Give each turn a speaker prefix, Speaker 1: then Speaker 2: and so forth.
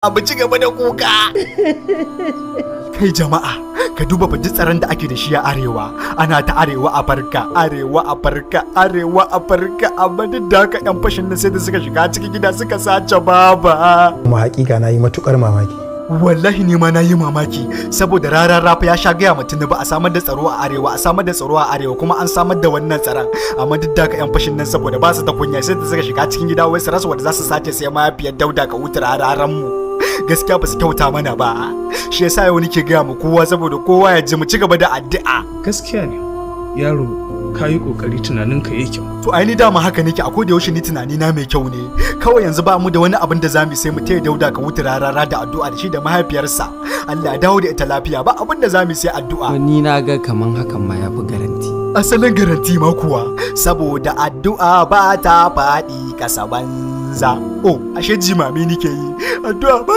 Speaker 1: Abu ci gaba da kuka. Kai jama'a, ka duba baji tsaron da ake da shi a arewa. Ana ta arewa a farka, arewa a farka, arewa a farka. Amma duk da haka 'yan fashin nan sai da suka shiga cikin gida suka sace baba.
Speaker 2: Kuma hakika na yi matukar mamaki.
Speaker 1: Wallahi ne ma na yi mamaki saboda Rarara fa ya sha gaya mutum ba a samar da tsaro a arewa, a samar da tsaro a arewa kuma an samar da wannan tsaron. Amma duk da haka 'yan fashin nan saboda ba su da kunya sai da suka shiga cikin gida wai su rasa wanda za su sace sai Mahaifiyar Dauda ka wutar Rararan mu. Gaskiya ba su kyauta mana ba. Shi yasa yau nake gaya mu kowa saboda kowa ya ji mu ci gaba da addu'a.
Speaker 3: Gaskiya ne yaro, ka yi kokari, tunanin ka yi kyau.
Speaker 1: To ai ni dama haka nake, a koda yaushe ni tunani na mai kyau ne. Kawai yanzu ba mu da wani abin da zamu sai mu taya Dauda ka wuta Rarara da addu'a da shi da mahaifiyarsa. Allah ya dawo da ita lafiya, ba abin da zamu sai addu'a.
Speaker 4: Ni na ga kaman hakan ma yafi garanti.
Speaker 1: Asalin garanti ma kuwa, saboda addu'a ba ta faɗi kasa banza. Oh, ashe jimami nike yi. Addu'a